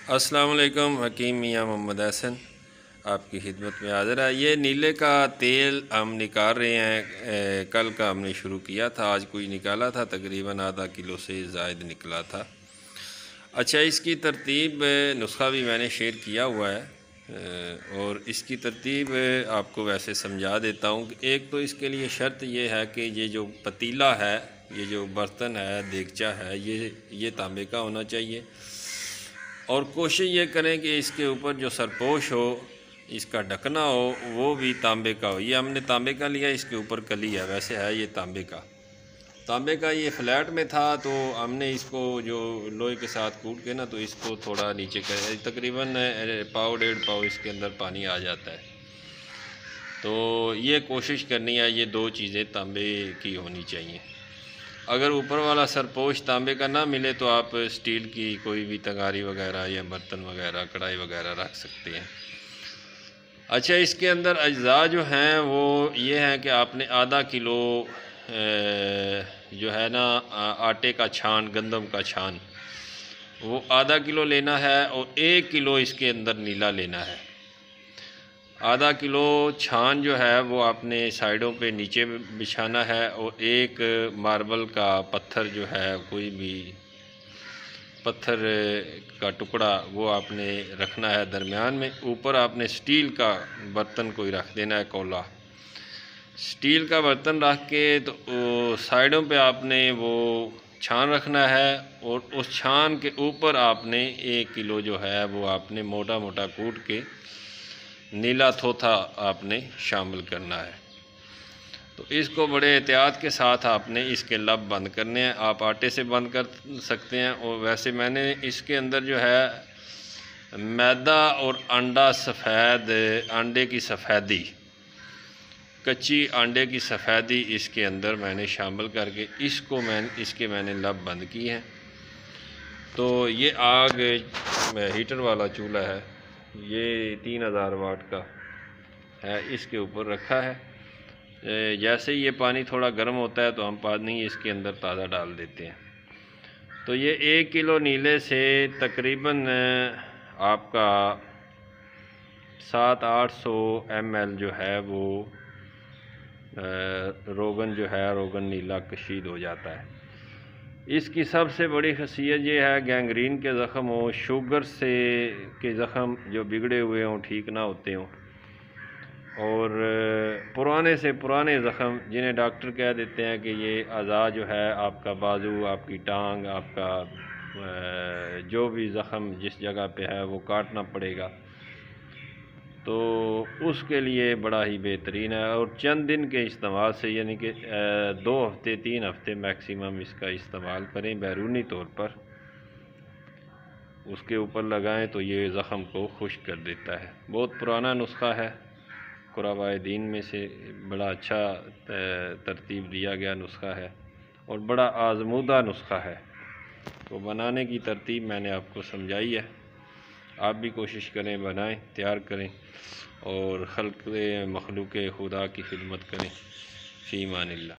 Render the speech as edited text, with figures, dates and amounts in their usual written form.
अस्सलाम वालेकुम। हकीम मियाँ मोहम्मद हसन आपकी खिदमत में हाज़िर है। ये नीले का तेल हम निकाल रहे हैं। कल का हमने शुरू किया था, आज कोई निकाला था, तकरीबन आधा किलो से ज़ायद निकला था। अच्छा, इसकी तरतीब नुस्खा भी मैंने शेयर किया हुआ है और इसकी तरतीब आपको वैसे समझा देता हूँ। एक तो इसके लिए शर्त ये है कि ये जो पतीला है, ये जो बर्तन है, देगचा है, ये तांबे का होना चाहिए। और कोशिश ये करें कि इसके ऊपर जो सरपोश हो, इसका ढकना हो, वो भी तांबे का हो। ये हमने तांबे का लिया, इसके ऊपर कली है, वैसे है ये तांबे का ये फ्लैट में था, तो हमने इसको जो लोहे के साथ कूट के ना, तो इसको थोड़ा नीचे कर, तकरीबन पाव डेढ़ पाव इसके अंदर पानी आ जाता है। तो ये कोशिश करनी है, ये दो चीज़ें तांबे की होनी चाहिए। अगर ऊपर वाला सरपोश तांबे का ना मिले तो आप स्टील की कोई भी तगारी वगैरह या बर्तन वगैरह, कढ़ाई वगैरह रख सकते हैं। अच्छा, इसके अंदर अज्जा जो हैं वो ये हैं कि आपने आधा किलो जो है ना आटे का छान, गंदम का छान, वो आधा किलो लेना है और 1 किलो इसके अंदर नीला लेना है। आधा किलो छान जो है वो आपने साइडों पे नीचे बिछाना है और एक मार्बल का पत्थर जो है, कोई भी पत्थर का टुकड़ा, वो आपने रखना है दरमियान में। ऊपर आपने स्टील का बर्तन कोई रख देना है, कोला स्टील का बर्तन रख के, तो साइडों पे आपने वो छान रखना है और उस छान के ऊपर आपने 1 किलो जो है वो आपने मोटा मोटा कूट के नीला थोथा आपने शामिल करना है। तो इसको बड़े एहतियात के साथ आपने इसके लब बंद करने हैं। आप आटे से बंद कर सकते हैं, और वैसे मैंने इसके अंदर जो है मैदा और अंडा सफ़ेद, अंडे की सफ़ेदी, कच्ची अंडे की सफ़ेदी इसके अंदर मैंने शामिल करके इसके मैंने लब बंद की हैं। तो ये आग हीटर वाला चूल्हा है, ये 3000 वाट का है, इसके ऊपर रखा है। जैसे ही ये पानी थोड़ा गर्म होता है तो हम पानी इसके अंदर ताज़ा डाल देते हैं। तो ये 1 किलो नीले से तकरीबन आपका 700-800 ml जो है वो रोगन जो है, रोगन नीला कशीद हो जाता है। इसकी सबसे बड़ी खसियत ये है, गैंग्रीन के ज़ख़म हो, शुगर से के ज़ख़म जो बिगड़े हुए हों, ठीक ना होते हों, और पुराने से पुराने ज़ख़म जिन्हें डॉक्टर कह देते हैं कि ये अज़ा जो है, आपका बाजू, आपकी टांग, आपका जो भी ज़ख़म जिस जगह पे है वो काटना पड़ेगा, तो उसके लिए बड़ा ही बेहतरीन है। और चंद दिन के इस्तेमाल से, यानी कि 2 हफ़्ते 3 हफ़्ते मैक्सिमम इसका इस्तेमाल करें बैरूनी तौर पर, उसके ऊपर लगाएं तो ये ज़ख़म को खुश्क कर देता है। बहुत पुराना नुस्खा है, कुराबाए दीन में से बड़ा अच्छा तरतीब दिया गया नुस्खा है और बड़ा आज़मूदा नुस्खा है। तो बनाने की तरतीब मैंने आपको समझाई है, आप भी कोशिश करें, बनाएं, तैयार करें और खल्क़ मखलूक़ खुदा की खिदमत करें। फ़ी अमानिल्लाह।